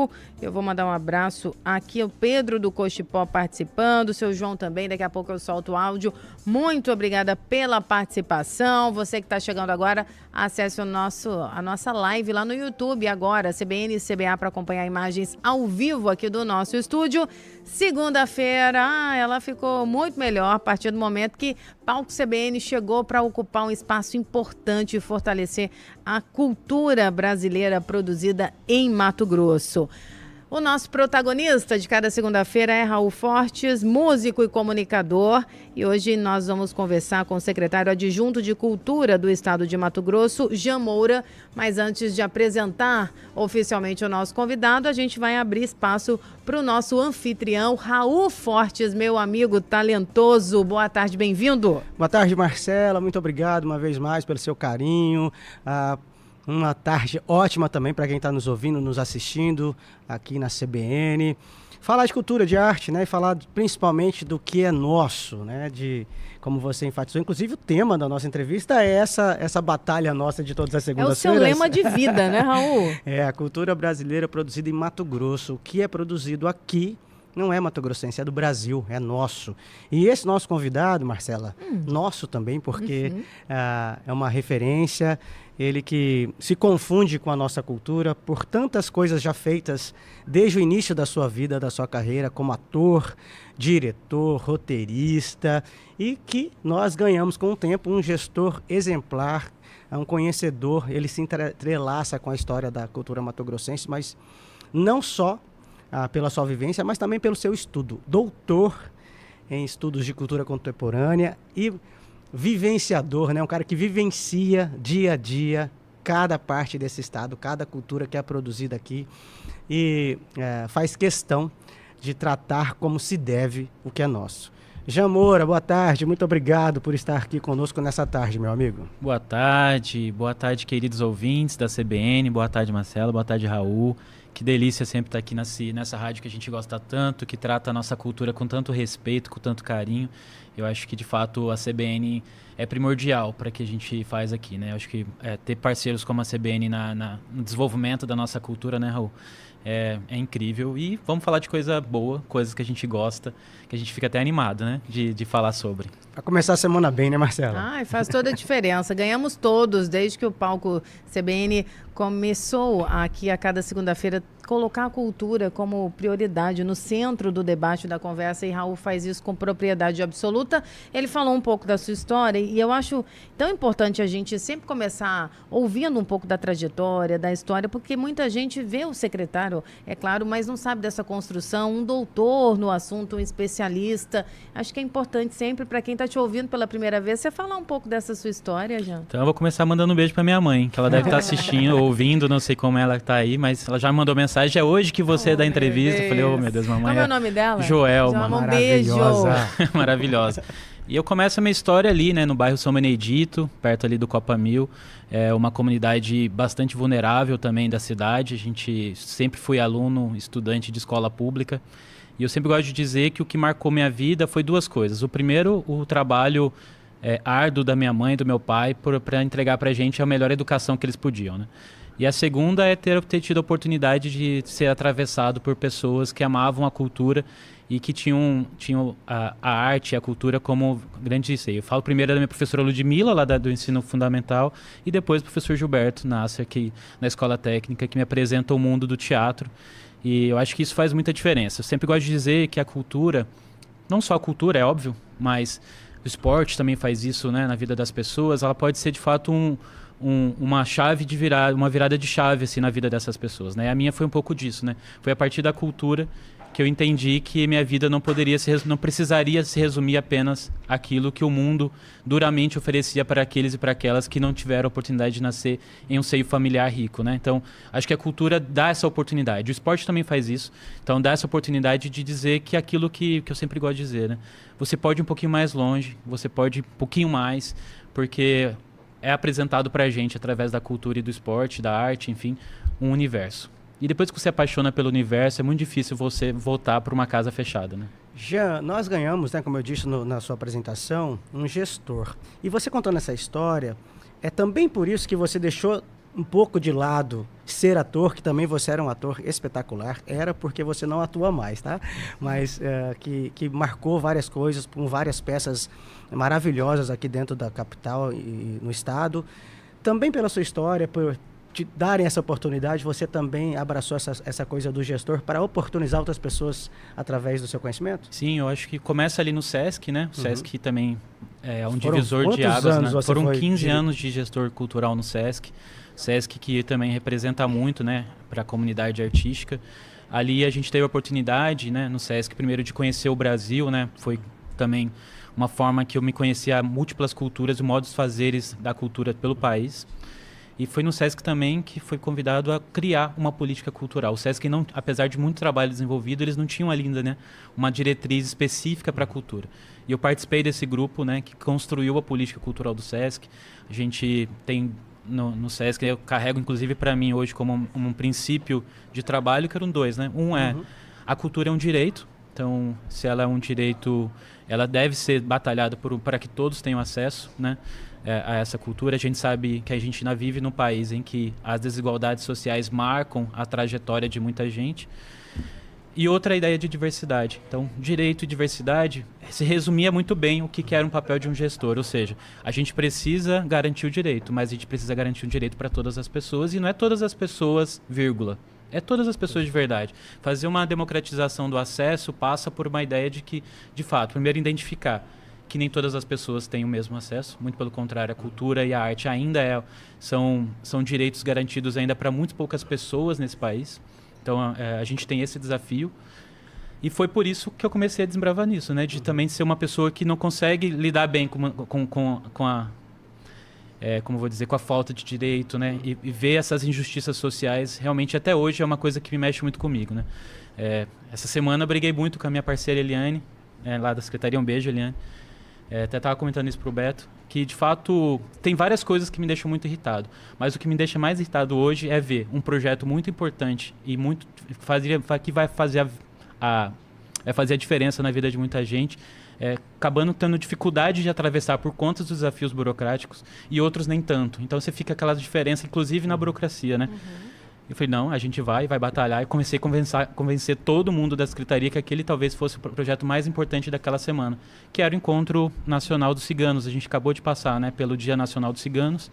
Brasil. Eu vou mandar um abraço aqui ao Pedro do Cochipó participando, o seu João também, daqui a pouco eu solto o áudio. Muito obrigada pela participação. Você que está chegando agora, acesse a nossa live lá no YouTube agora, CBN e CBA, para acompanhar imagens ao vivo aqui do nosso estúdio. Segunda-feira, ela ficou muito melhor a partir do momento que Palco CBN chegou para ocupar um espaço importante e fortalecer a cultura brasileira produzida em Mato Grosso. O nosso protagonista de cada segunda-feira é Raul Fortes, músico e comunicador. E hoje nós vamos conversar com o secretário adjunto de Cultura do Estado de Mato Grosso, Jean Moura. Mas antes de apresentar oficialmente o nosso convidado, a gente vai abrir espaço para o nosso anfitrião, Raul Fortes, meu amigo talentoso. Boa tarde, bem-vindo. Boa tarde, Marcela. Muito obrigado uma vez mais pelo seu carinho. Uma tarde ótima também para quem está nos ouvindo, nos assistindo aqui na CBN. Falar de cultura, de arte, né? E falar principalmente do que é nosso, né? De, como você enfatizou, inclusive o tema da nossa entrevista é essa batalha nossa de todas as segundas-feiras. É o seu lema de vida, né, Raul? É a cultura brasileira produzida em Mato Grosso. O que é produzido aqui não é mato-grossense, é do Brasil, é nosso. E esse nosso convidado, Marcela, nosso também, porque é uma referência, ele que se confunde com a nossa cultura por tantas coisas já feitas desde o início da sua vida, da sua carreira, como ator, diretor, roteirista, e que nós ganhamos com o tempo um gestor exemplar, um conhecedor. Ele se entrelaça com a história da cultura mato-grossense, mas não só pela sua vivência, mas também pelo seu estudo. Doutor em estudos de cultura contemporânea e vivenciador, né? Um cara que vivencia dia a dia cada parte desse estado, cada cultura que é produzida aqui e faz questão de tratar como se deve o que é nosso. Jean Moura, boa tarde, muito obrigado por estar aqui conosco nessa tarde, meu amigo. Boa tarde, queridos ouvintes da CBN, boa tarde, Marcelo, boa tarde, Raul. Que delícia sempre estar aqui nessa rádio que a gente gosta tanto, que trata a nossa cultura com tanto respeito, com tanto carinho. Eu acho que, de fato, a CBN é primordial para que a gente faz aqui, né? Eu acho que ter parceiros como a CBN no desenvolvimento da nossa cultura, né, Raul? É incrível. E vamos falar de coisa boa, coisas que a gente gosta, que a gente fica até animado, né, de falar sobre. Para começar a semana bem, né, Marcela? Faz toda a diferença. Ganhamos todos, desde que o Palco CBN começou aqui a cada segunda-feira colocar a cultura como prioridade no centro do debate, da conversa, e Raul faz isso com propriedade absoluta. Ele falou um pouco da sua história e eu acho tão importante a gente sempre começar ouvindo um pouco da trajetória, da história, porque muita gente vê o secretário, é claro, mas não sabe dessa construção, um doutor no assunto, um especialista. Acho que é importante sempre para quem está te ouvindo pela primeira vez, você falar um pouco dessa sua história, Jean. Então eu vou começar mandando um beijo para minha mãe, que ela deve estar assistindo, ouvindo, não sei como ela está aí, mas ela já me mandou mensagem, é hoje que você dá entrevista. Eu falei, meu Deus, mamãe. Qual é o nome dela? Joelma. Um beijo. Maravilhosa. E eu começo a minha história ali, né, no bairro São Benedito, perto ali do Copa Mil. É uma comunidade bastante vulnerável também da cidade. A gente sempre foi aluno, estudante de escola pública. E eu sempre gosto de dizer que o que marcou minha vida foi duas coisas. O primeiro, o trabalho árduo da minha mãe e do meu pai para entregar para a gente a melhor educação que eles podiam, né? E a segunda é ter tido a oportunidade de ser atravessado por pessoas que amavam a cultura e que tinham a arte e a cultura como grande seio. Eu falo primeiro da minha professora Ludmila, lá do ensino fundamental, e depois do professor Gilberto Nasser, que, na escola técnica, que me apresenta o mundo do teatro. E eu acho que isso faz muita diferença. Eu sempre gosto de dizer que a cultura, não só a cultura, é óbvio, mas o esporte também faz isso, né, na vida das pessoas. Ela pode ser, de fato, uma chave de virada, uma virada de chave assim na vida dessas pessoas, né? A minha foi um pouco disso, né? Foi a partir da cultura que eu entendi que minha vida não precisaria se resumir apenas àquilo que o mundo duramente oferecia para aqueles e para aquelas que não tiveram a oportunidade de nascer em um seio familiar rico, né? Então, acho que a cultura dá essa oportunidade. O esporte também faz isso. Então, dá essa oportunidade de dizer que aquilo que eu sempre gosto de dizer, né? Você pode ir um pouquinho mais longe, você pode ir um pouquinho mais, porque é apresentado para a gente, através da cultura e do esporte, da arte, enfim, um universo. E depois que você apaixona pelo universo, é muito difícil você voltar para uma casa fechada, né? Jean, nós ganhamos, né, como eu disse na sua apresentação, um gestor. E você contando essa história, é também por isso que você deixou um pouco de lado ser ator, que também você era um ator espetacular, era porque você não atua mais, tá? Mas que marcou várias coisas, com várias peças maravilhosas aqui dentro da capital e no estado. Também pela sua história, por te darem essa oportunidade, você também abraçou essa coisa do gestor para oportunizar outras pessoas através do seu conhecimento? Sim, eu acho que começa ali no SESC, né? O SESC também é um Foram divisor de águas, né? Foram 15 de... anos de gestor cultural no SESC. SESC que também representa muito, né, para a comunidade artística. Ali a gente teve a oportunidade, né, no SESC, primeiro de conhecer o Brasil, né? Foi também uma forma que eu me conhecia múltiplas culturas e modos de fazeres da cultura pelo país. E foi no SESC também que foi convidado a criar uma política cultural. O SESC, não, apesar de muito trabalho desenvolvido, eles não tinham ainda, né, uma diretriz específica para a cultura. E eu participei desse grupo, né, que construiu a política cultural do SESC. A gente tem no SESC, eu carrego inclusive para mim hoje como um princípio de trabalho, que eram dois, né? Um é, a cultura é um direito, então se ela é um direito, ela deve ser batalhada para que todos tenham acesso, né, a essa cultura. A gente sabe que a gente ainda vive num país em que as desigualdades sociais marcam a trajetória de muita gente. E outra ideia de diversidade. Então, direito e diversidade se resumia muito bem o que era um papel de um gestor. Ou seja, a gente precisa garantir o direito, mas a gente precisa garantir o direito para todas as pessoas. E não é todas as pessoas, vírgula. É todas as pessoas de verdade. Fazer uma democratização do acesso passa por uma ideia de que, de fato, primeiro identificar que nem todas as pessoas têm o mesmo acesso. Muito pelo contrário, a cultura e a arte ainda são direitos garantidos ainda para muito poucas pessoas nesse país. Então, a gente tem esse desafio. E foi por isso que eu comecei a desbravar nisso, né? De também ser uma pessoa que não consegue lidar bem com a como vou dizer, com a falta de direito, né? E ver essas injustiças sociais, realmente até hoje é uma coisa que me mexe muito comigo, né? Essa semana eu briguei muito com a minha parceira Eliane, lá da Secretaria. Um beijo, Eliane. Até estava comentando isso para o Beto, que de fato tem várias coisas que me deixam muito irritado, mas o que me deixa mais irritado hoje é ver um projeto muito importante e que vai fazer a diferença na vida de muita gente, acabando tendo dificuldade de atravessar por conta dos desafios burocráticos, e outros nem tanto. Então você fica aquela diferença, inclusive na burocracia, né? Eu falei, não, a gente vai batalhar, e comecei a convencer todo mundo da Secretaria que aquele talvez fosse o projeto mais importante daquela semana, que era o Encontro Nacional dos Ciganos. A gente acabou de passar, né, pelo Dia Nacional dos Ciganos,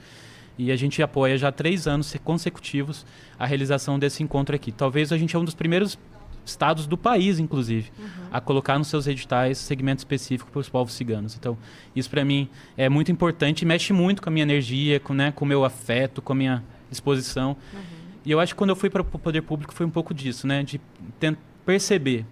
e a gente apoia já há 3 anos consecutivos a realização desse encontro aqui. Talvez a gente é um dos primeiros estados do país, inclusive, a colocar nos seus editais segmento específico para os povos ciganos. Então, isso para mim é muito importante e mexe muito com a minha energia, com o meu afeto, com a minha disposição. E eu acho que quando eu fui para o poder público foi um pouco disso, né? De perceber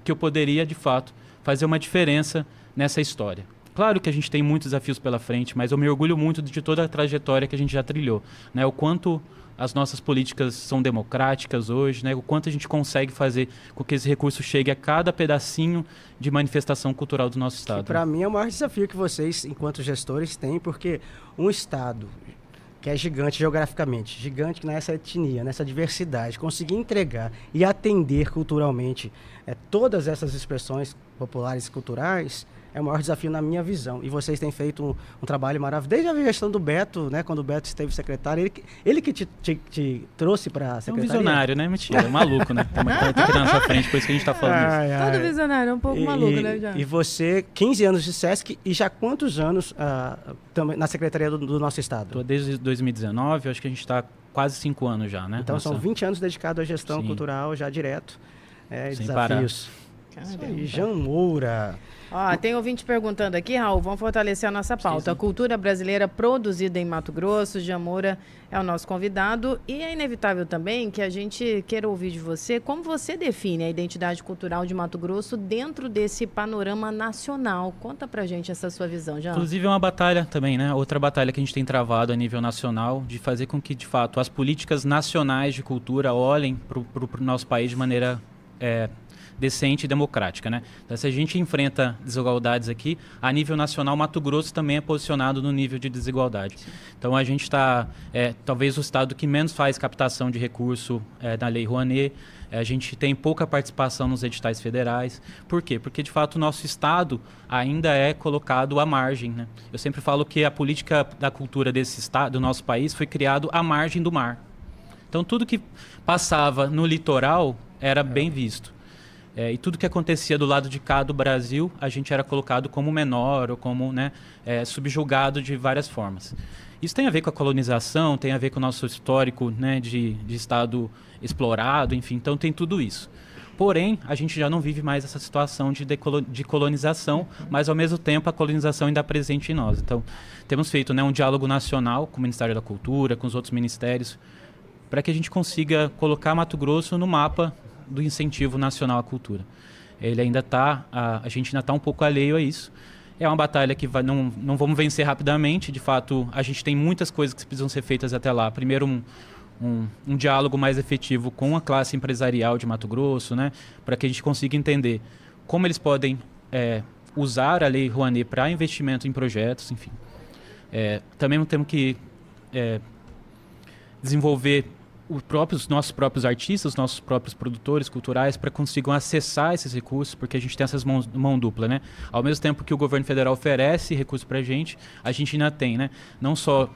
que eu poderia, de fato, fazer uma diferença nessa história. Claro que a gente tem muitos desafios pela frente, mas eu me orgulho muito de toda a trajetória que a gente já trilhou, né? O quanto as nossas políticas são democráticas hoje, né? O quanto a gente consegue fazer com que esse recurso chegue a cada pedacinho de manifestação cultural do nosso estado. Para mim é o maior desafio que vocês, enquanto gestores, têm, porque um estado que é gigante geograficamente, gigante nessa etnia, nessa diversidade, conseguir entregar e atender culturalmente todas essas expressões populares e culturais é o maior desafio na minha visão. E vocês têm feito um trabalho maravilhoso. Desde a gestão do Beto, né, quando o Beto esteve secretário, ele que te trouxe para a secretaria. É um visionário, né? Mentira, é um maluco, né? Tem que na nossa frente, por isso que a gente está falando isso. Todo visionário é um pouco maluco, né, já? E você, 15 anos de SESC, e já quantos anos na secretaria do nosso estado? Estou desde 2019, acho que a gente está quase 5 anos já, né? Então são 20 anos dedicados à gestão cultural, já direto. Sem desafios. Parar. Jean Moura. Tem ouvinte perguntando aqui, Raul, vamos fortalecer a nossa pauta. A cultura brasileira produzida em Mato Grosso. Jean Moura é o nosso convidado. E é inevitável também que a gente queira ouvir de você como você define a identidade cultural de Mato Grosso dentro desse panorama nacional. Conta pra gente essa sua visão, Jean. Inclusive é uma batalha também, né? Outra batalha que a gente tem travado a nível nacional, de fazer com que, de fato, as políticas nacionais de cultura olhem pro nosso país de maneira decente e democrática, né? Então, se a gente enfrenta desigualdades aqui, a nível nacional, Mato Grosso também é posicionado no nível de desigualdade. Sim. Então, a gente está, talvez, o estado que menos faz captação de recurso na Lei Rouanet. A gente tem pouca participação nos editais federais. Por quê? Porque, de fato, o nosso estado ainda é colocado à margem, né? Eu sempre falo que a política da cultura desse estado, do nosso país, foi criado à margem do mar. Então tudo que passava no litoral era bem visto. E tudo que acontecia do lado de cá do Brasil, a gente era colocado como menor ou como, né, subjugado de várias formas. Isso tem a ver com a colonização, tem a ver com o nosso histórico, né, de Estado explorado, enfim, então tem tudo isso. Porém, a gente já não vive mais essa situação de colonização, mas ao mesmo tempo a colonização ainda é presente em nós. Então, temos feito, né, um diálogo nacional com o Ministério da Cultura, com os outros ministérios, para que a gente consiga colocar Mato Grosso no mapa do incentivo nacional à cultura. Ele ainda está, a gente ainda está um pouco alheio a isso. É uma batalha que não vamos vencer rapidamente. De fato, a gente tem muitas coisas que precisam ser feitas até lá. Primeiro, um diálogo mais efetivo com a classe empresarial de Mato Grosso, né, para que a gente consiga entender como eles podem usar a Lei Rouanet para investimento em projetos, enfim. Também temos que desenvolver nossos próprios artistas, nossos próprios produtores culturais para consigam acessar esses recursos, porque a gente tem essas mão dupla, né? Ao mesmo tempo que o governo federal oferece recursos para a gente ainda tem, né? Não só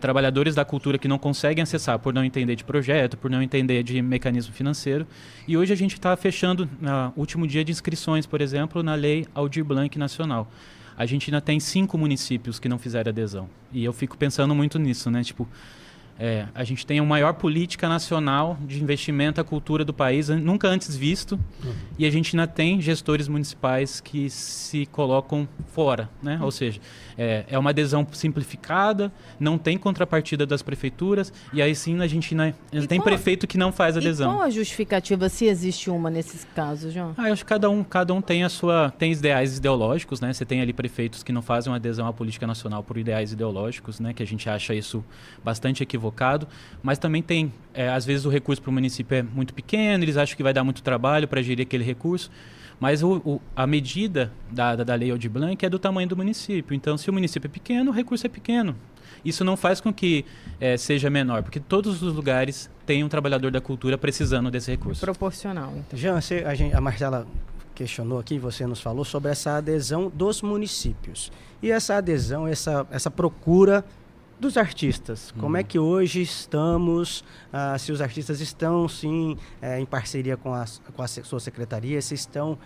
trabalhadores da cultura que não conseguem acessar por não entender de projeto, por não entender de mecanismo financeiro. E hoje a gente está fechando, no último dia de inscrições, por exemplo, na Lei Aldir Blanc Nacional. A gente ainda tem 5 municípios que não fizeram adesão. E eu fico pensando muito nisso, né? Tipo, a gente tem a maior política nacional de investimento à cultura do país, nunca antes visto, e a gente ainda tem gestores municipais que se colocam fora, né? Ou seja, é uma adesão simplificada, não tem contrapartida das prefeituras, e aí sim a gente ainda tem prefeito que não faz adesão. E qual a justificativa, se existe uma nesses casos, João? Eu acho que cada um tem tem ideais ideológicos, né? Você tem ali prefeitos que não fazem uma adesão à política nacional por ideais ideológicos, né? Que a gente acha isso bastante equivocado, mas também tem, às vezes o recurso para o município é muito pequeno, eles acham que vai dar muito trabalho para gerir aquele recurso, mas a medida da Lei Aldir Blanc é do tamanho do município. Então, se o município é pequeno, o recurso é pequeno. Isso não faz com que seja menor, porque todos os lugares têm um trabalhador da cultura precisando desse recurso. Proporcional, então. Jean, a Marcela questionou aqui, você nos falou sobre essa adesão dos municípios. E essa adesão, essa procura dos artistas. Como é que hoje estamos, se os artistas estão, sim, em parceria com a sua secretaria, se estão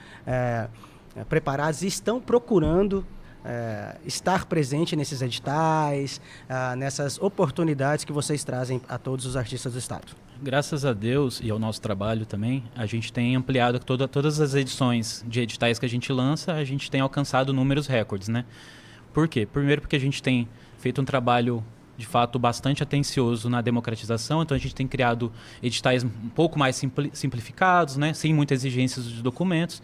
preparados e estão procurando estar presente nesses editais, nessas oportunidades que vocês trazem a todos os artistas do Estado? Graças a Deus e ao nosso trabalho também, a gente tem ampliado todas as edições de editais que a gente lança, a gente tem alcançado números recordes, né? Por quê? Primeiro porque a gente tem feito um trabalho, de fato, bastante atencioso na democratização. Então, a gente tem criado editais um pouco mais simplificados, né? Sem muitas exigências de documentos.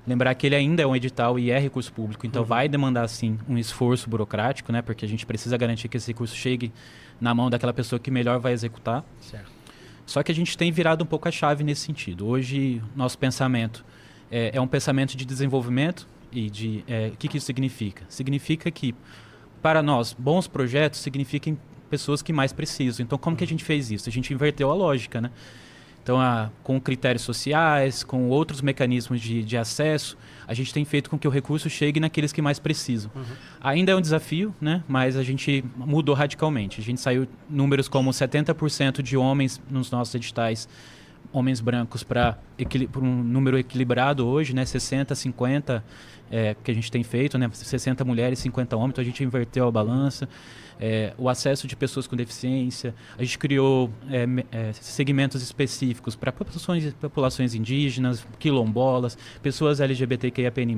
Lembrar que ele ainda é um edital e é recurso público, então vai demandar, sim, um esforço burocrático, né? Porque a gente precisa garantir que esse recurso chegue na mão daquela pessoa que melhor vai executar. Certo. Só que a gente tem virado um pouco a chave nesse sentido. Hoje, nosso pensamento é um pensamento de desenvolvimento. E o que isso significa? Significa que, para nós, bons projetos significam pessoas que mais precisam. Então, como que a gente fez isso? A gente inverteu a lógica, né? Então, com critérios sociais, com outros mecanismos de acesso, a gente tem feito com que o recurso chegue naqueles que mais precisam. Ainda é um desafio, né? Mas a gente mudou radicalmente. A gente saiu números como 70% de homens nos nossos editais, homens brancos, para um número equilibrado hoje, né? 60, 50, que a gente tem feito, né? 60 mulheres, 50 homens, então a gente inverteu a balança. O acesso de pessoas com deficiência, a gente criou segmentos específicos para populações indígenas, quilombolas, pessoas LGBTQIAPN+.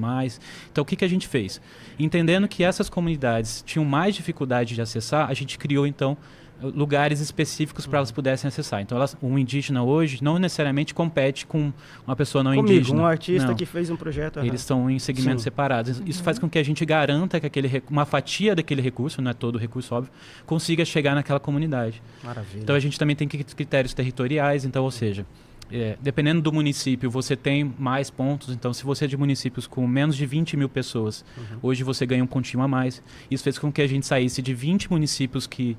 Então, o que a gente fez? Entendendo que essas comunidades tinham mais dificuldade de acessar, a gente criou, então, lugares específicos para elas pudessem acessar. Então, um indígena hoje não necessariamente compete com uma pessoa não indígena. Um artista que fez um projeto. Eles estão em segmentos separados. Isso faz com que a gente garanta que uma fatia daquele recurso, não é todo o recurso, óbvio, consiga chegar naquela comunidade. Maravilha. Então, a gente também tem critérios territoriais. Então, ou seja, dependendo do município, você tem mais pontos. Então, se você é de municípios com menos de 20 mil pessoas, hoje você ganha um pontinho a mais. Isso fez com que a gente saísse de 20 municípios que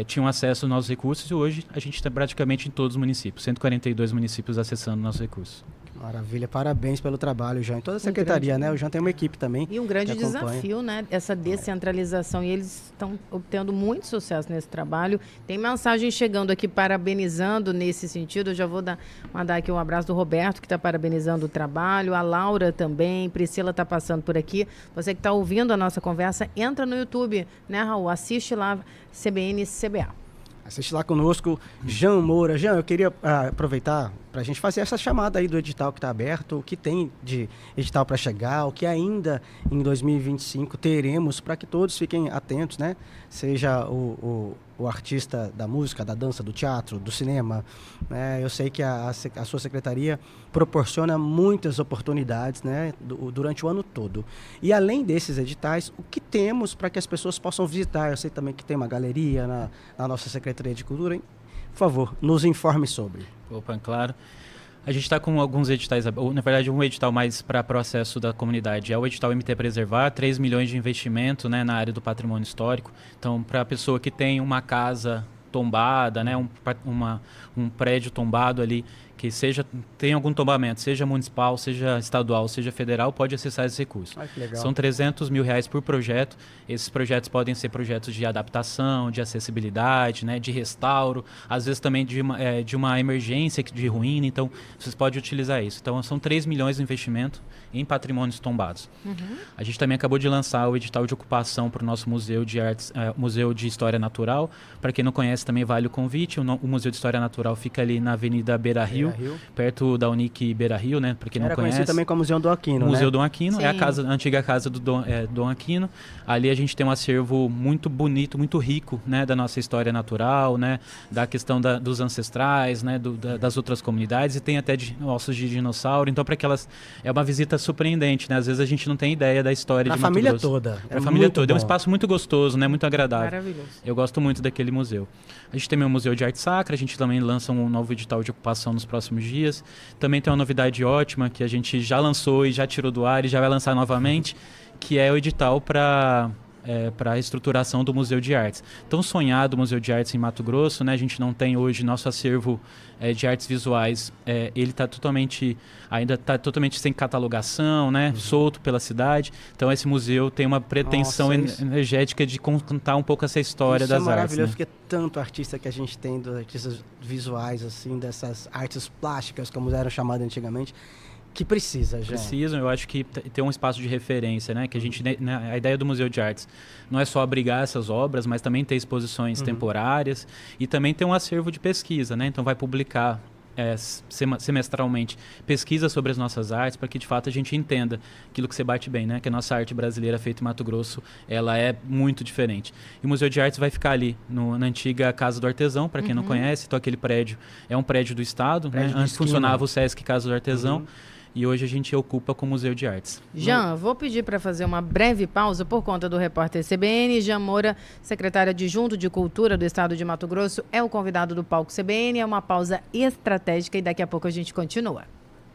tinham acesso aos nossos recursos, e hoje a gente está praticamente em todos os municípios, 142 municípios acessando nossos recursos. Maravilha, parabéns pelo trabalho, Jean. E toda a secretaria, né? O Jean tem uma equipe também. E um grande desafio, né? Essa descentralização. E eles estão obtendo muito sucesso nesse trabalho. Tem mensagem chegando aqui parabenizando nesse sentido. Eu já vou mandar aqui um abraço do Roberto, que está parabenizando o trabalho. A Laura também. Priscila está passando por aqui. Você que está ouvindo a nossa conversa, entra no YouTube, né, Raul? Assiste lá, CBN-CBA. Assiste lá conosco, Jean Moura. Jean, eu queria aproveitar para a gente fazer essa chamada aí do edital que está aberto, o que tem de edital para chegar, o que ainda em 2025 teremos, para que todos fiquem atentos, né? Seja o artista da música, da dança, do teatro, do cinema, né? Eu sei que a sua secretaria proporciona muitas oportunidades, né? Durante o ano todo. E além desses editais, o que temos para que as pessoas possam visitar? Eu sei também que tem uma galeria na nossa Secretaria de Cultura, hein? Por favor, nos informe sobre. Opa, claro. A gente está com alguns editais, ou na verdade um edital mais para processo da comunidade. É o edital MT Preservar, 3 milhões de investimento, né, na área do patrimônio histórico. Então, para a pessoa que tem uma casa tombada, né, um prédio tombado ali, que tem algum tombamento, seja municipal, seja estadual, seja federal, pode acessar esses recursos. Ai, que legal. São R$300 mil por projeto. Esses projetos podem ser projetos de adaptação, de acessibilidade, né, de restauro, às vezes também de uma emergência de ruína, então vocês podem utilizar isso. Então são 3 milhões de investimento em patrimônios tombados. A gente também acabou de lançar o edital de ocupação para o nosso Museu de Artes, Museu de História Natural. Para quem não conhece, também vale o convite. O Museu de História Natural fica ali na Avenida Beira-Rio, perto da Unic Beira-Rio, né? Para quem não conhece. Conhecido também como Museu Dom Aquino, Museu né? Dom Aquino, Sim. é a antiga casa do Dom Aquino. Ali a gente tem um acervo muito bonito, muito rico, né? Da nossa história natural, né? Da questão dos ancestrais, né? Das outras comunidades, e tem até ossos de dinossauro. Então, para aquelas... É uma visita surpreendente, né? Às vezes a gente não tem ideia da história de Mato família Grosso. toda. Para a família toda. É um espaço muito gostoso, né? Muito agradável. Maravilhoso. Eu gosto muito daquele museu. A gente tem o Museu de Arte Sacra, a gente também lança um novo edital de ocupação nos próximos dias. Também tem uma novidade ótima que a gente já lançou e já tirou do ar e já vai lançar novamente, que é o edital para a estruturação do Museu de Artes. Tão sonhado o Museu de Artes em Mato Grosso, né? A gente não tem hoje nosso acervo de artes visuais, ele ainda está totalmente sem catalogação, né? Solto pela cidade. Então esse museu tem uma pretensão energética de contar um pouco essa história das artes. Isso é maravilhoso, né? porque tanto artista que a gente tem, dos artistas visuais, assim, dessas artes plásticas, como eram chamadas antigamente, que precisa, já. Precisam, eu acho que ter um espaço de referência, né? Que a gente, né, a ideia do Museu de Artes não é só abrigar essas obras, mas também ter exposições temporárias e também ter um acervo de pesquisa, né? Então vai publicar semestralmente pesquisa sobre as nossas artes, para que de fato a gente entenda aquilo que você bate bem, né? Que a nossa arte brasileira feita em Mato Grosso, ela é muito diferente. E o Museu de Artes vai ficar ali na antiga Casa do Artesão, para quem não conhece. Então aquele prédio é um prédio do Estado, né? Antes funcionava o Sesc Casa do Artesão. E hoje a gente ocupa com o Museu de Artes. Jean, vou pedir para fazer uma breve pausa por conta do repórter CBN. Jean Moura, secretário adjunto de Cultura do Estado de Mato Grosso, é o convidado do Palco CBN. É uma pausa estratégica e daqui a pouco a gente continua.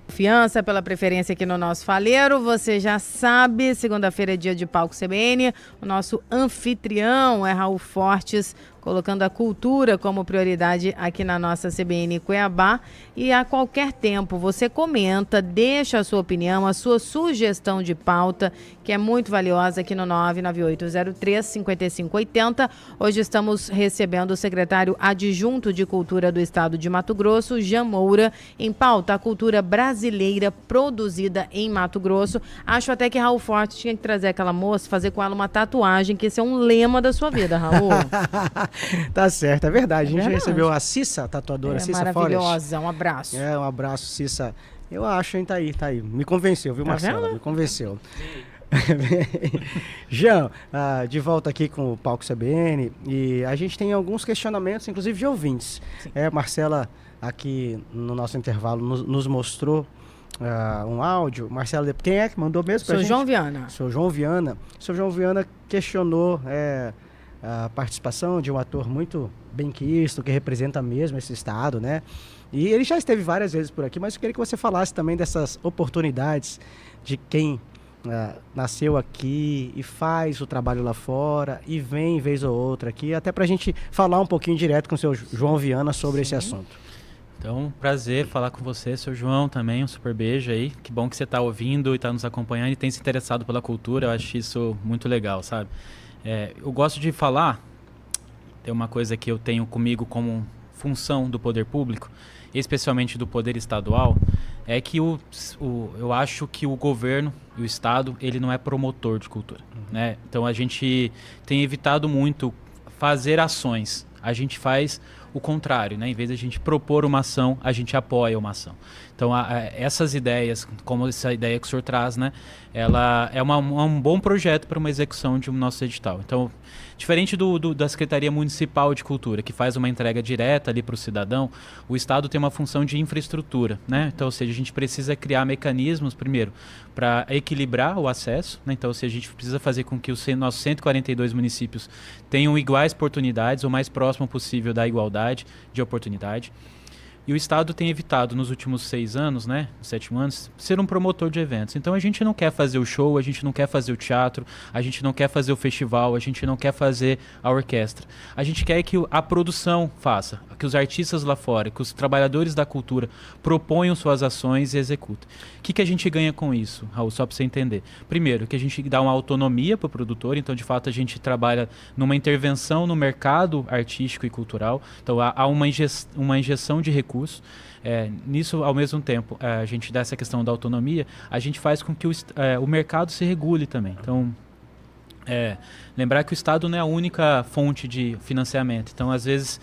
Confiança pela preferência aqui no nosso Faleiro. Você já sabe, segunda-feira é dia de Palco CBN. O nosso anfitrião é Raul Fortes, colocando a cultura como prioridade aqui na nossa CBN Cuiabá. E a qualquer tempo você comenta, deixa a sua opinião, a sua sugestão de pauta, que é muito valiosa aqui no 99803-5580. Hoje estamos recebendo o secretário adjunto de Cultura do Estado de Mato Grosso, Jean Moura, em pauta a cultura brasileira produzida em Mato Grosso. Acho até que Raul Forte tinha que trazer aquela moça, fazer com ela uma tatuagem, que esse é um lema da sua vida, Raul. Tá certo, é verdade. A gente recebeu a Cissa, tatuadora, Cissa Forest. Maravilhosa, um abraço. Um abraço, Cissa. Eu acho, hein, tá aí. Me convenceu, viu, Marcela? Vendo? Me convenceu. Jean, de volta aqui com o Palco CBN, e a gente tem alguns questionamentos, inclusive de ouvintes. Marcela, aqui no nosso intervalo, nos mostrou um áudio. Marcela, quem é que mandou mesmo pra gente? João Viana. Sou João Viana. Sou João Viana questionou a participação de um ator muito benquisto, que representa mesmo esse estado, né? E ele já esteve várias vezes por aqui, mas eu queria que você falasse também dessas oportunidades de quem nasceu aqui e faz o trabalho lá fora e vem vez ou outra aqui, até pra gente falar um pouquinho direto com o seu João Viana sobre esse assunto. Então, prazer falar com você, seu João, também, um super beijo aí. Que bom que você está ouvindo e está nos acompanhando e tem se interessado pela cultura, eu acho isso muito legal, sabe? Eu gosto de falar, tem uma coisa que eu tenho comigo como função do poder público, especialmente do poder estadual, é que eu acho que o governo e o Estado, ele não é promotor de cultura, né? Então, a gente tem evitado muito fazer ações, a gente faz o contrário, né? Em vez de a gente propor uma ação, a gente apoia uma ação. Então, essas ideias, como essa ideia que o senhor traz, né? Ela é um bom projeto para uma execução de um nosso edital. Então, diferente da Secretaria Municipal de Cultura, que faz uma entrega direta ali para o cidadão, o Estado tem uma função de infraestrutura, né? Então, ou seja, a gente precisa criar mecanismos, primeiro, para equilibrar o acesso, né? Então, ou seja, a gente precisa fazer com que os nossos 142 municípios tenham iguais oportunidades, o mais próximo possível da igualdade de oportunidade. E o Estado tem evitado, nos últimos 6 anos, né, 7 anos, ser um promotor de eventos. Então a gente não quer fazer o show, a gente não quer fazer o teatro, a gente não quer fazer o festival, a gente não quer fazer a orquestra. A gente quer que a produção faça, que os artistas lá fora, que os trabalhadores da cultura proponham suas ações e executem. O que a gente ganha com isso, Raul, só para você entender? Primeiro, que a gente dá uma autonomia para o produtor, então de fato a gente trabalha numa intervenção no mercado artístico e cultural, então há uma injeção de recursos. Nisso, ao mesmo tempo, a gente dá essa questão da autonomia, a gente faz com que o mercado se regule também. Então, lembrar que o Estado não é a única fonte de financiamento. Então, às vezes,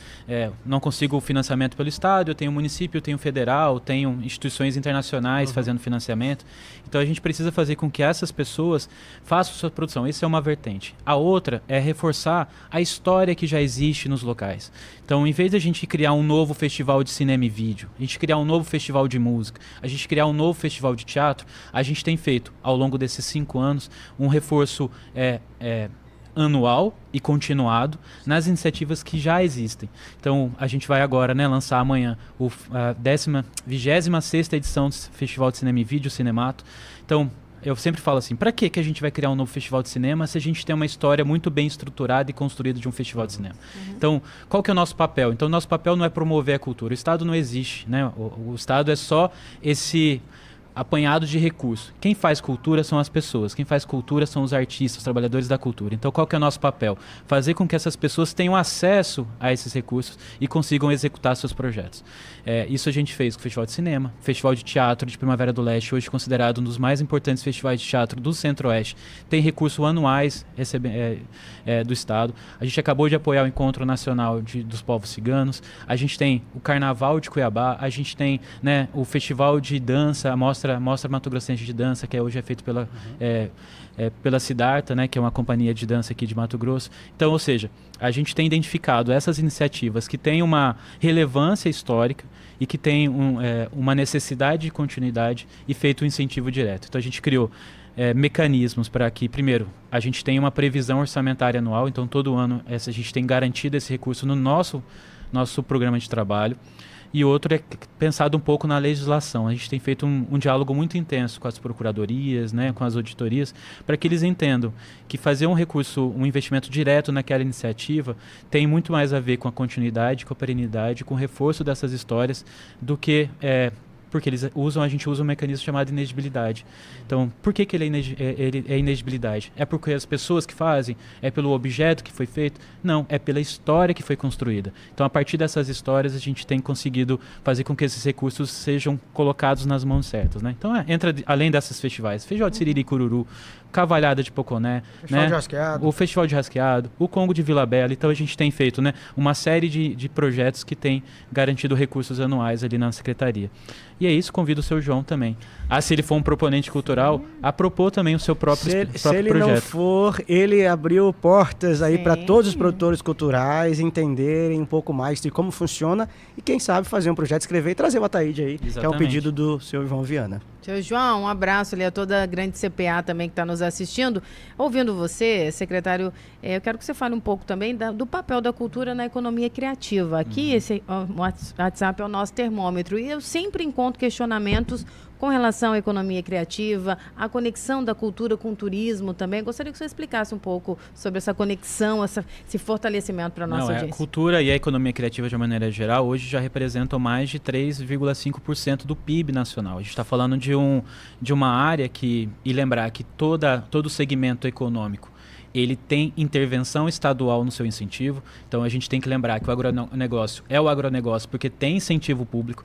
não consigo o financiamento pelo Estado, eu tenho o município, eu tenho o federal, tenho instituições internacionais fazendo financiamento. Então, a gente precisa fazer com que essas pessoas façam sua produção. Essa é uma vertente. A outra é reforçar a história que já existe nos locais. Então, em vez de a gente criar um novo festival de cinema e vídeo, a gente criar um novo festival de música, a gente criar um novo festival de teatro, a gente tem feito, ao longo desses 5 anos, um reforço anual e continuado nas iniciativas que já existem. Então, a gente vai agora, né, lançar amanhã a 26ª edição do Festival de Cinema e Vídeo, Cinemato. Então, eu sempre falo assim, para que a gente vai criar um novo festival de cinema se a gente tem uma história muito bem estruturada e construída de um festival de cinema? Então, qual que é o nosso papel? Então, o nosso papel não é promover a cultura. O Estado não existe, né? O Estado é só esse apanhado de recursos. Quem faz cultura são as pessoas, quem faz cultura são os artistas, os trabalhadores da cultura. Então, qual que é o nosso papel? Fazer com que essas pessoas tenham acesso a esses recursos e consigam executar seus projetos. Isso a gente fez com o Festival de Cinema, Festival de Teatro de Primavera do Leste, hoje considerado um dos mais importantes festivais de teatro do Centro-Oeste. Tem recursos anuais do Estado. A gente acabou de apoiar o Encontro Nacional dos Povos Ciganos. A gente tem o Carnaval de Cuiabá. A gente tem, né, o Festival de Dança, a Mostra Mato Grossense de Dança, que hoje é feito pela Siddhartha, né, que é uma companhia de dança aqui de Mato Grosso. Então, ou seja, a gente tem identificado essas iniciativas que têm uma relevância histórica e que têm uma necessidade de continuidade e feito um incentivo direto. Então, a gente criou mecanismos para que, primeiro, a gente tenha uma previsão orçamentária anual, então todo ano a gente tem garantido esse recurso no nosso programa de trabalho. E outro é pensado um pouco na legislação. A gente tem feito um diálogo muito intenso com as procuradorias, né, com as auditorias, para que eles entendam que fazer um investimento direto naquela iniciativa tem muito mais a ver com a continuidade, com a perenidade, com o reforço dessas histórias, do que porque a gente usa um mecanismo chamado inegibilidade. Então, por que ele é inegibilidade? É porque as pessoas que fazem? É pelo objeto que foi feito? Não, é pela história que foi construída. Então, a partir dessas histórias, a gente tem conseguido fazer com que esses recursos sejam colocados nas mãos certas, né? Então, entra além desses festivais, Festival de Siriri e Cururu, Cavalhada de Poconé, Festival de Rasqueado. O Festival de Rasqueado, o Congo de Vila Bela. Então, a gente tem feito, né, uma série de projetos que têm garantido recursos anuais ali na Secretaria. E é isso, convido o seu João também. Se ele for um proponente cultural, a propor também o seu próprio projeto. Se ele não for, ele abriu portas aí para todos os produtores culturais entenderem um pouco mais de como funciona e, quem sabe, fazer um projeto, escrever e trazer o Ataíde aí, que é o pedido do seu João Viana. Seu João, um abraço ali a toda a grande CPA também que está nos assistindo. Ouvindo você, secretário, eu quero que você fale um pouco também do papel da cultura na economia criativa. Aqui, esse WhatsApp é o nosso termômetro e eu sempre encontro questionamentos com relação à economia criativa, a conexão da cultura com o turismo também. Gostaria que você explicasse um pouco sobre essa conexão, esse fortalecimento para a nossa audiência. A cultura e a economia criativa, de uma maneira geral, hoje já representam mais de 3,5% do PIB nacional. A gente está falando de uma área que, e lembrar que todo segmento econômico, ele tem intervenção estadual no seu incentivo. Então a gente tem que lembrar que o agronegócio é o agronegócio porque tem incentivo público,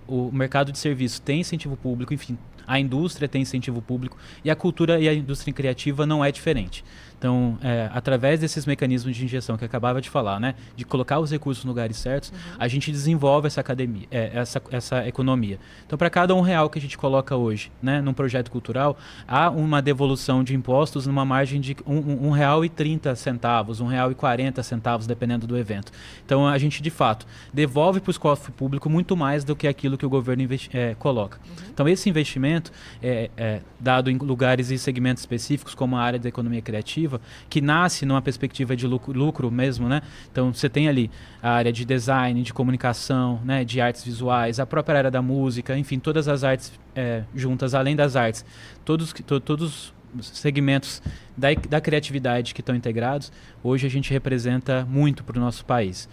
o mercado de serviços tem incentivo público, enfim, a indústria tem incentivo público e a cultura e a indústria criativa não é diferente. Então, através desses mecanismos de injeção que eu acabava de falar, né, de colocar os recursos nos lugares certos, a gente desenvolve essa economia. Então, para cada R$1 que a gente coloca hoje, né, num projeto cultural, há uma devolução de impostos numa margem de R$1,30, R$1,40, dependendo do evento. Então, a gente, de fato, devolve para os cofres públicos muito mais do que aquilo que o governo coloca. Então, esse investimento, dado em lugares e segmentos específicos, como a área da economia criativa, que nasce numa perspectiva de lucro mesmo, né? Então você tem ali a área de design, de comunicação, né? De artes visuais, a própria área da música, enfim, todas as artes juntas, além das artes, todos os segmentos da criatividade que estão integrados, hoje a gente representa muito para o nosso país.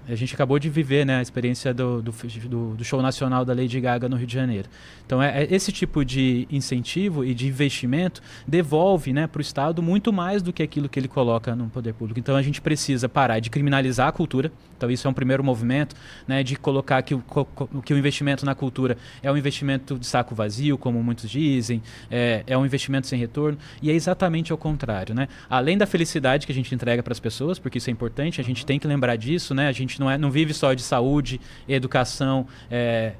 A gente acabou de viver, né, a experiência do show nacional da Lady Gaga no Rio de Janeiro. Então, esse tipo de incentivo e de investimento devolve, né, para o Estado muito mais do que aquilo que ele coloca no poder público. Então, a gente precisa parar de criminalizar a cultura. Então, isso é um primeiro movimento, né, de colocar que o investimento na cultura é um investimento de saco vazio, como muitos dizem, é um investimento sem retorno, e é exatamente ao contrário, né? Além da felicidade que a gente entrega para as pessoas, porque isso é importante, a gente tem que lembrar disso, né? A gente não vive só de saúde, educação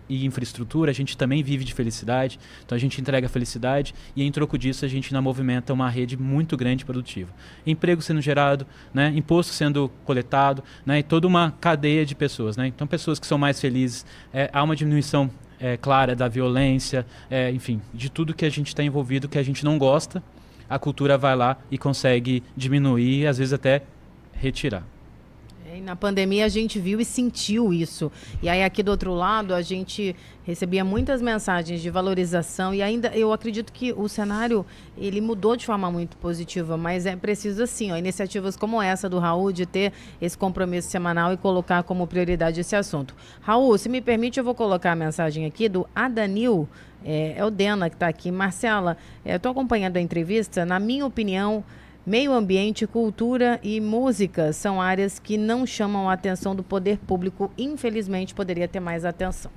e infraestrutura, a gente também vive de felicidade. Então a gente entrega felicidade e em troco disso a gente movimenta uma rede muito grande e produtiva. Emprego sendo gerado, né? Imposto sendo coletado, né? E toda uma cadeia de pessoas, né? Então pessoas que são mais felizes, há uma diminuição clara da violência, enfim, de tudo que a gente está envolvido, que a gente não gosta, a cultura vai lá e consegue diminuir, às vezes até retirar. E na pandemia a gente viu e sentiu isso. E aí aqui do outro lado a gente recebia muitas mensagens de valorização e ainda eu acredito que o cenário ele mudou de forma muito positiva, mas é preciso assim, iniciativas como essa do Raul de ter esse compromisso semanal e colocar como prioridade esse assunto. Raul, se me permite, eu vou colocar a mensagem aqui do Adanil, é o Dena que está aqui. Marcela, estou acompanhando a entrevista, na minha opinião, meio ambiente, cultura e música são áreas que não chamam a atenção do poder público. Infelizmente, poderia ter mais atenção.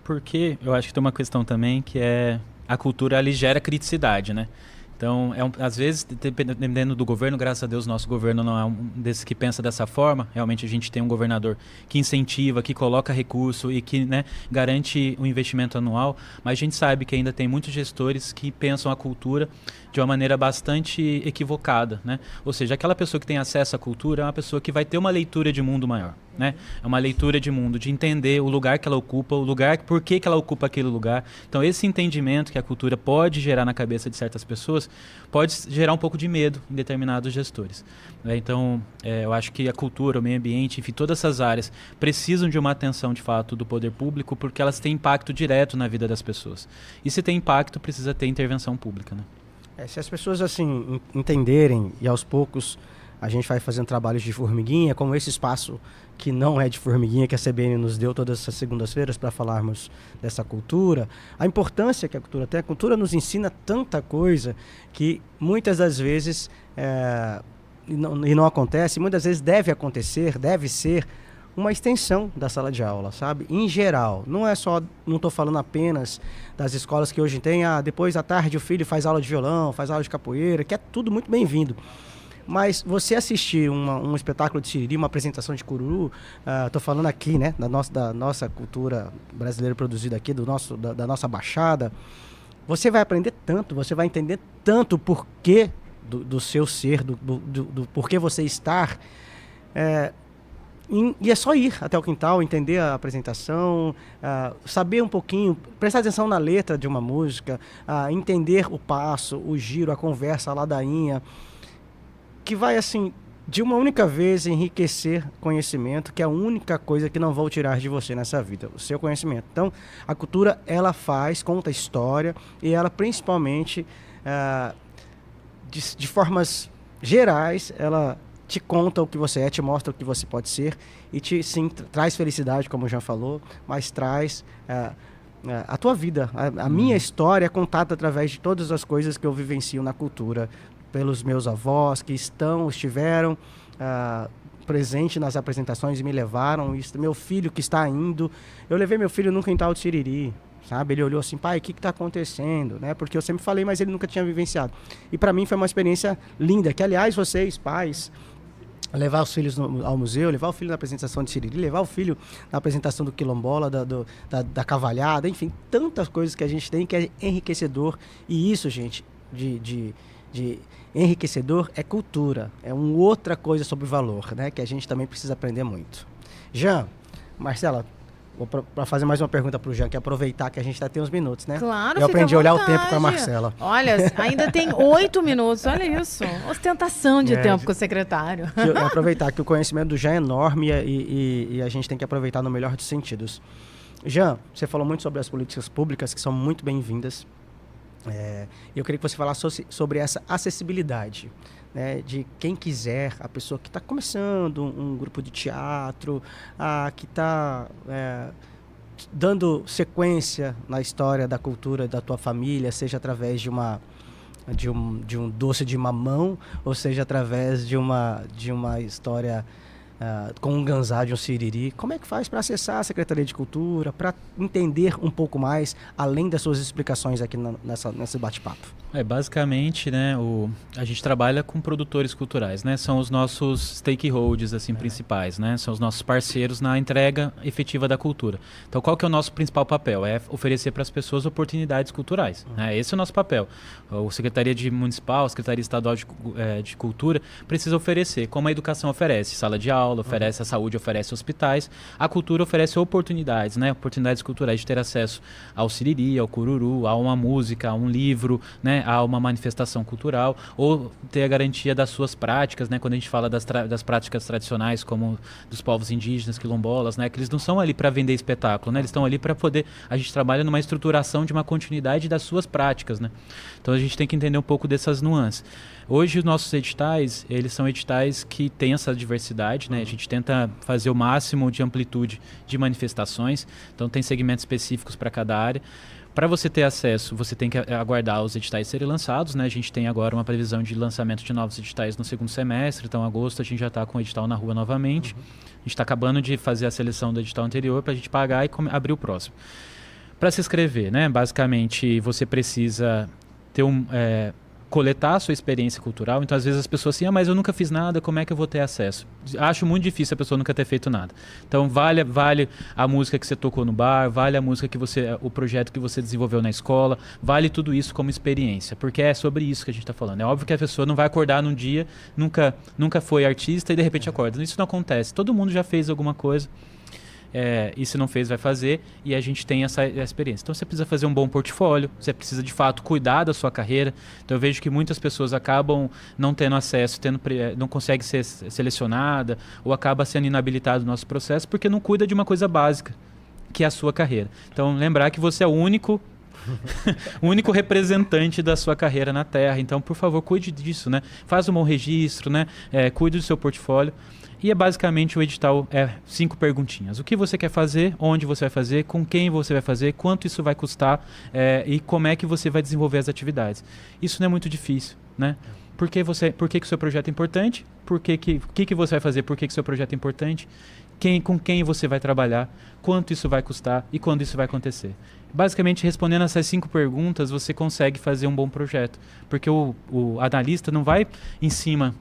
Porque eu acho que tem uma questão também que a cultura ela gera criticidade, né? Então, às vezes, dependendo do governo, graças a Deus, nosso governo não é um desses que pensa dessa forma. Realmente, a gente tem um governador que incentiva, que coloca recurso e que, né, garante o investimento anual. Mas a gente sabe que ainda tem muitos gestores que pensam a cultura de uma maneira bastante equivocada, né? Ou seja, aquela pessoa que tem acesso à cultura é uma pessoa que vai ter uma leitura de mundo maior, né? É uma leitura de mundo, de entender o lugar que ela ocupa, por que ela ocupa aquele lugar. Então, esse entendimento que a cultura pode gerar na cabeça de certas pessoas pode gerar um pouco de medo em determinados gestores, né? Então, eu acho que a cultura, o meio ambiente, enfim, todas essas áreas precisam de uma atenção, de fato, do poder público, porque elas têm impacto direto na vida das pessoas. E se tem impacto, precisa ter intervenção pública, né? Se as pessoas assim entenderem e aos poucos a gente vai fazendo trabalhos de formiguinha, como esse espaço que não é de formiguinha, que a CBN nos deu todas essas segundas-feiras para falarmos dessa cultura, a importância que a cultura tem. A cultura nos ensina tanta coisa que muitas das vezes e não acontece, muitas vezes deve acontecer, deve ser uma extensão da sala de aula, sabe? Em geral, não estou falando apenas das escolas que hoje tem, depois à tarde o filho faz aula de violão, faz aula de capoeira, que é tudo muito bem-vindo. Mas você assistir um espetáculo de siriri, uma apresentação de cururu, estou falando aqui, né, da nossa cultura brasileira produzida aqui, da nossa Baixada, você vai aprender tanto, você vai entender tanto o porquê do seu ser, do porquê você estar. E é só ir até o quintal, entender a apresentação, saber um pouquinho, prestar atenção na letra de uma música, entender o passo, o giro, a conversa, a ladainha, que vai assim de uma única vez enriquecer conhecimento, que é a única coisa que não vou tirar de você nessa vida, o seu conhecimento. Então, a cultura, ela conta história, e ela principalmente, de formas gerais, ela te conta o que você é, te mostra o que você pode ser, e traz felicidade, como já falou, mas traz a tua vida. A minha história é contada através de todas as coisas que eu vivencio na cultura, pelos meus avós que estiveram presente nas apresentações e me levaram. Meu filho que está indo, eu levei meu filho num quintal de Siriri, sabe? Ele olhou assim, pai, o que está acontecendo? Né? Porque eu sempre falei, mas ele nunca tinha vivenciado. E para mim foi uma experiência linda, que aliás vocês, pais, levar os filhos ao museu, levar o filho na apresentação de Siriri, levar o filho na apresentação do quilombola, da cavalhada, enfim, tantas coisas que a gente tem que é enriquecedor. E isso, gente, de enriquecedor é cultura, é uma outra coisa sobre valor, né? Que a gente também precisa aprender muito. Jean, Marcela, para fazer mais uma pergunta para o Jean, que é aproveitar que a gente tem uns minutos, né? Claro, eu aprendi a olhar o tempo com a Marcela. Olha, ainda tem 8 minutos, olha isso. Ostentação de tempo com o secretário. Aproveitar que o conhecimento do Jean é enorme e a gente tem que aproveitar no melhor dos sentidos. Jean, você falou muito sobre as políticas públicas, que são muito bem-vindas. Eu queria que você falasse sobre essa acessibilidade, né, de quem quiser, a pessoa que está começando um grupo de teatro, que está dando sequência na história da cultura da tua família, seja através de um doce de mamão, ou seja através de uma história com um ganzá de um siriri. Como é que faz para acessar a Secretaria de Cultura, para entender um pouco mais, além das suas explicações aqui nesse bate-papo? Basicamente, né, a gente trabalha com produtores culturais, né? São os nossos stakeholders assim, principais, né? São os nossos parceiros na entrega efetiva da cultura. Então, qual que é o nosso principal papel? É oferecer para as pessoas oportunidades culturais. Né? Esse é o nosso papel. A Secretaria Municipal, a Secretaria Estadual de Cultura precisa oferecer, como a educação oferece sala de aula, oferece a saúde, oferece hospitais, a cultura oferece oportunidades, né? Oportunidades culturais de ter acesso ao siriri, ao cururu, a uma música, a um livro, né? A uma manifestação cultural, ou ter a garantia das suas práticas, né? Quando a gente fala das práticas tradicionais, como dos povos indígenas, quilombolas, né? Que eles não são ali para vender espetáculo, né? Eles estão ali para poder... A gente trabalha numa estruturação de uma continuidade das suas práticas, né? Então a gente tem que entender um pouco dessas nuances. Hoje os nossos editais, eles são editais que têm essa diversidade, né? A gente tenta fazer o máximo de amplitude de manifestações, então tem segmentos específicos para cada área. Para você ter acesso, você tem que aguardar os editais serem lançados, né? A gente tem agora uma previsão de lançamento de novos editais no segundo semestre, então em agosto a gente já está com o edital na rua novamente. A gente está acabando de fazer a seleção do edital anterior para a gente pagar e abrir o próximo. Para se inscrever, né? Basicamente você precisa ter coletar a sua experiência cultural. Então às vezes as pessoas assim, mas eu nunca fiz nada, como é que eu vou ter acesso? Acho muito difícil a pessoa nunca ter feito nada. Então vale a música que você tocou no bar, vale a música o projeto que você desenvolveu na escola, vale tudo isso como experiência, porque é sobre isso que a gente está falando. É óbvio que a pessoa não vai acordar num dia, nunca foi artista e de repente acorda. Isso não acontece. Todo mundo já fez alguma coisa. E se não fez, vai fazer, e a gente tem essa experiência. Então você precisa fazer um bom portfólio, você precisa de fato cuidar da sua carreira. Então eu vejo que muitas pessoas acabam não tendo acesso, não consegue ser selecionada, ou acaba sendo inabilitado no nosso processo porque não cuida de uma coisa básica, que é a sua carreira. Então lembrar que você é o único representante da sua carreira na Terra. Então, por favor, cuide disso, né? Faz um bom registro, né? Cuide do seu portfólio. E basicamente o edital 5 perguntinhas. O que você quer fazer, onde você vai fazer, com quem você vai fazer, quanto isso vai custar e como é que você vai desenvolver as atividades. Isso não é muito difícil, né? Por que o seu projeto é importante? O que você vai fazer? Por que o seu projeto é importante? Com quem você vai trabalhar? Quanto isso vai custar e quando isso vai acontecer? Basicamente, respondendo essas 5 perguntas, você consegue fazer um bom projeto. Porque o analista não vai em cima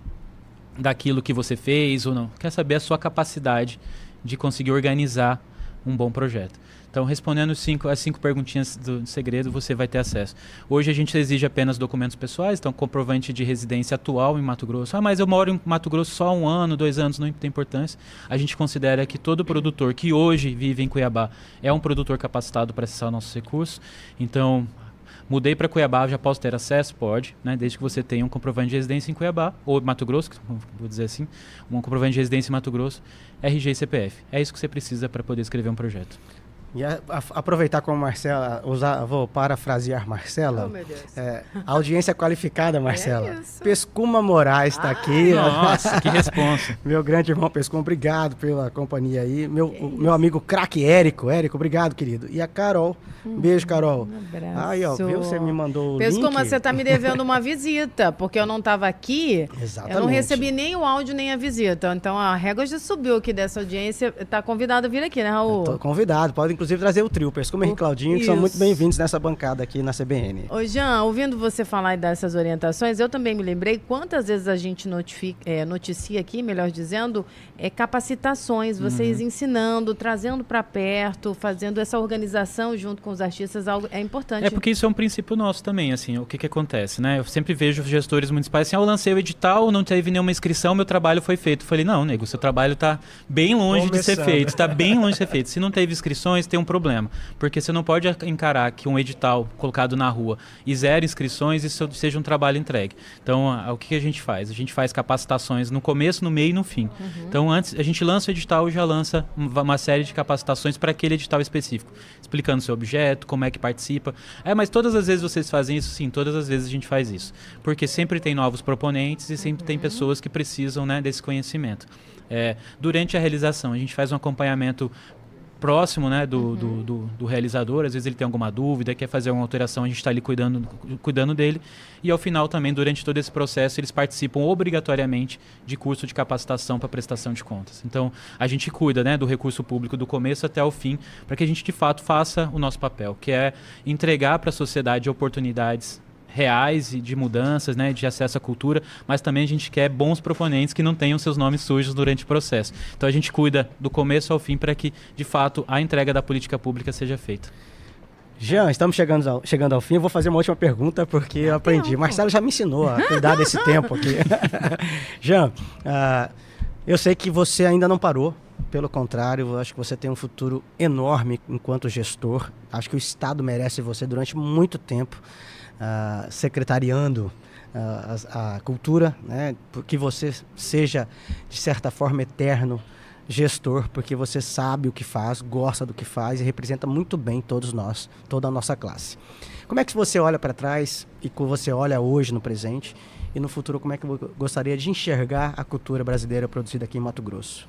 daquilo que você fez ou não. Quer saber a sua capacidade de conseguir organizar um bom projeto. Então, respondendo as 5 perguntinhas do segredo, você vai ter acesso. Hoje a gente exige apenas documentos pessoais, então comprovante de residência atual em Mato Grosso. Mas eu moro em Mato Grosso só 1 ano, 2 anos, não tem importância. A gente considera que todo produtor que hoje vive em Cuiabá é um produtor capacitado para acessar nossos recursos. Então, Mudei para Cuiabá, já posso ter acesso? Pode, né? Desde que você tenha um comprovante de residência em Cuiabá, ou Mato Grosso, vou dizer assim, um comprovante de residência em Mato Grosso, RG e CPF. É isso que você precisa para poder escrever um projeto. E aproveitar como Marcela, vou parafrasear Marcela. Oh, meu Deus. Audiência qualificada, Marcela. isso. Pescuma Moraes está aqui. Nossa, que responsa. Meu grande irmão Pescuma, obrigado pela companhia aí. Meu amigo craque Érico. Érico, obrigado, querido. E a Carol. Beijo, Carol. Um abraço. Aí, ó, viu? Você me mandou o Pescuma, link. você tá me devendo uma visita, porque eu não estava aqui. Exatamente. Eu não recebi nem o áudio, nem a visita. Então, a régua já subiu aqui dessa audiência. Tá convidado a vir aqui, né, Raul? Tô convidado. Pode, inclusive, trazer o trio. Pescuma e Claudinho, que são muito bem-vindos nessa bancada aqui na CBN. Ô, Jean, ouvindo você falar dessas orientações, eu também me lembrei quantas vezes a gente noticia aqui, melhor dizendo, capacitações, vocês ensinando, trazendo para perto, fazendo essa organização junto com os artistas, algo é importante. É porque isso é um princípio nosso também, assim, o que acontece, né? Eu sempre vejo gestores municipais assim, eu lancei o edital, não teve nenhuma inscrição, meu trabalho foi feito. Eu falei, não, nego, seu trabalho tá bem longe de ser feito, tá bem longe de ser feito. Se não teve inscrições, tem um problema, porque você não pode encarar que um edital colocado na rua e 0 inscrições, isso seja um trabalho entregue. Então, o que a gente faz? A gente faz capacitações no começo, no meio e no fim. Então, antes, a gente lança o edital e já lança uma série de capacitações para aquele edital específico, explicando o seu objeto, como é que participa. Mas todas as vezes vocês fazem isso? Sim, todas as vezes a gente faz isso. Porque sempre tem novos proponentes e sempre tem pessoas que precisam, né, desse conhecimento. Durante a realização, a gente faz um acompanhamento próximo, né, do realizador. Às vezes ele tem alguma dúvida, quer fazer alguma alteração, a gente está ali cuidando dele. E ao final também, durante todo esse processo, eles participam obrigatoriamente de curso de capacitação para prestação de contas. Então, a gente cuida, né, do recurso público do começo até o fim, para que a gente de fato faça o nosso papel, que é entregar para a sociedade oportunidades reais e de mudanças, né, de acesso à cultura, mas também a gente quer bons proponentes que não tenham seus nomes sujos durante o processo. Então a gente cuida do começo ao fim para que, de fato, a entrega da política pública seja feita. Jean, estamos chegando ao fim. Eu vou fazer uma última pergunta porque eu aprendi. Marcelo já me ensinou a cuidar desse tempo aqui. Jean, eu sei que você ainda não parou. Pelo contrário, eu acho que você tem um futuro enorme enquanto gestor. Acho que o Estado merece você durante muito tempo. Secretariando a cultura, né? Que você seja, de certa forma, eterno gestor, porque você sabe o que faz, gosta do que faz e representa muito bem todos nós, toda a nossa classe. Como é que você olha para trás e como você olha hoje no presente e no futuro, como é que eu gostaria de enxergar a cultura brasileira produzida aqui em Mato Grosso?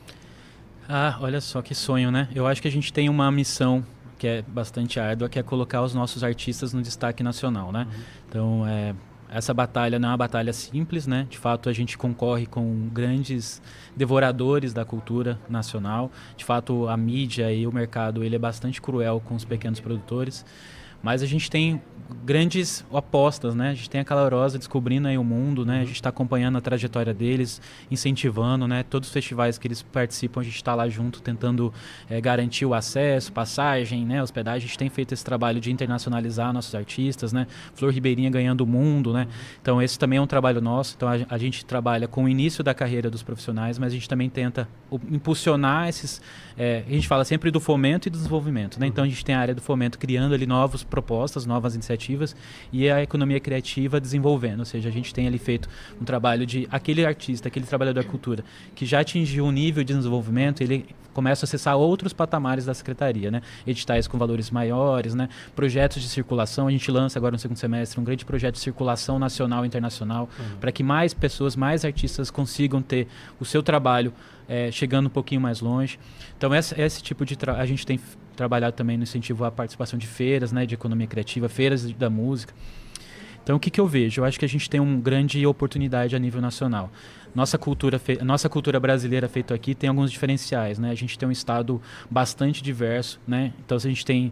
Olha só que sonho, né? Eu acho que a gente tem uma missão que é bastante árdua, que é colocar os nossos artistas no destaque nacional, né? Então, essa batalha não é uma batalha simples, né? De fato, a gente concorre com grandes devoradores da cultura nacional. De fato, a mídia e o mercado, ele é bastante cruel com os pequenos produtores. Mas a gente tem grandes apostas, né? A gente tem a Calorosa descobrindo aí o mundo, né? A gente está acompanhando a trajetória deles, incentivando, né? Todos os festivais que eles participam, a gente está lá junto, tentando garantir o acesso, passagem, né? Hospedagem. A gente tem feito esse trabalho de internacionalizar nossos artistas, né? Flor Ribeirinha ganhando o mundo, né? Então, esse também é um trabalho nosso. Então, a gente trabalha com o início da carreira dos profissionais, mas a gente também tenta impulsionar esses... a gente fala sempre do fomento e do desenvolvimento, né? Então, a gente tem a área do fomento criando ali novas propostas, novas iniciativas e a economia criativa desenvolvendo, ou seja, a gente tem ali feito um trabalho de aquele artista, aquele trabalhador da cultura que já atingiu um nível de desenvolvimento, ele começa a acessar outros patamares da secretaria, né? Editais com valores maiores, né? Projetos de circulação, a gente lança agora no segundo semestre um grande projeto de circulação nacional e internacional para que mais pessoas, mais artistas consigam ter o seu trabalho chegando um pouquinho mais longe. Então, esse tipo de a gente tem trabalhado também no incentivo à participação de feiras, né, de economia criativa, feiras da música. Então, o que eu vejo? Eu acho que a gente tem uma grande oportunidade a nível nacional. Nossa cultura brasileira feita aqui tem alguns diferenciais, né? A gente tem um estado bastante diverso, né? Então, a gente tem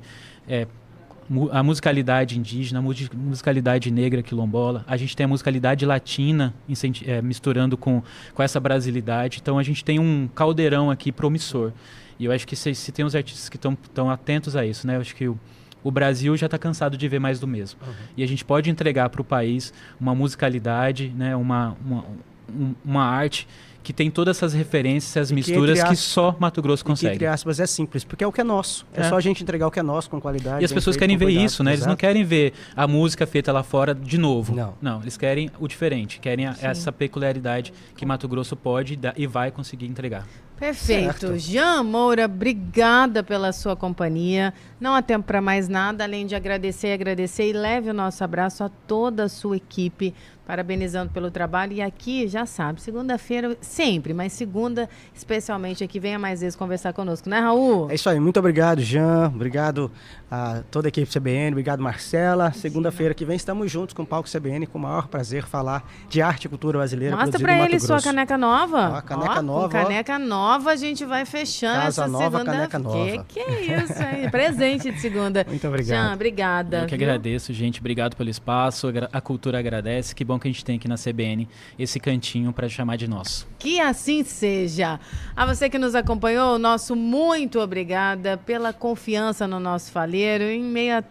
a musicalidade indígena, a musicalidade negra quilombola, a gente tem a musicalidade latina misturando com essa brasilidade. Então, a gente tem um caldeirão aqui promissor. E eu acho que se tem uns artistas que estão atentos a isso, né? Eu acho que o Brasil já está cansado de ver mais do mesmo. E a gente pode entregar para o país uma musicalidade, né? Uma arte que tem todas essas referências, essas misturas que só Mato Grosso consegue. Entre aspas, é simples, porque é o que é nosso. É só a gente entregar o que é nosso com qualidade. E as pessoas querem ver isso, né? Eles não querem ver a música feita lá fora de novo. Não, eles querem o diferente, querem essa peculiaridade que Mato Grosso pode e vai conseguir entregar. Perfeito. Certo. Jean Moura, obrigada pela sua companhia. Não há tempo para mais nada, além de agradecer e leve o nosso abraço a toda a sua equipe, parabenizando pelo trabalho. E aqui, já sabe, segunda-feira, sempre, mas segunda, especialmente aqui, venha mais vezes conversar conosco, né, Raul? É isso aí, muito obrigado, Jean, obrigado a toda a equipe CBN, obrigado, Marcela. Segunda-feira que vem estamos juntos com o Palco CBN, com o maior prazer falar de arte e cultura brasileira. Mostra pra ele sua caneca nova. Ó, a caneca nova. Com caneca nova a gente vai fechando Casa essa nova, segunda. caneca nova. Que é isso aí? Presente de segunda. Muito obrigado. Jean, obrigada. Eu que agradeço, gente. Obrigado pelo espaço. A cultura agradece. Que bom que a gente tem aqui na CBN esse cantinho para chamar de nosso. Que assim seja. A você que nos acompanhou, nosso muito obrigada pela confiança no nosso Faleiro. Em meio a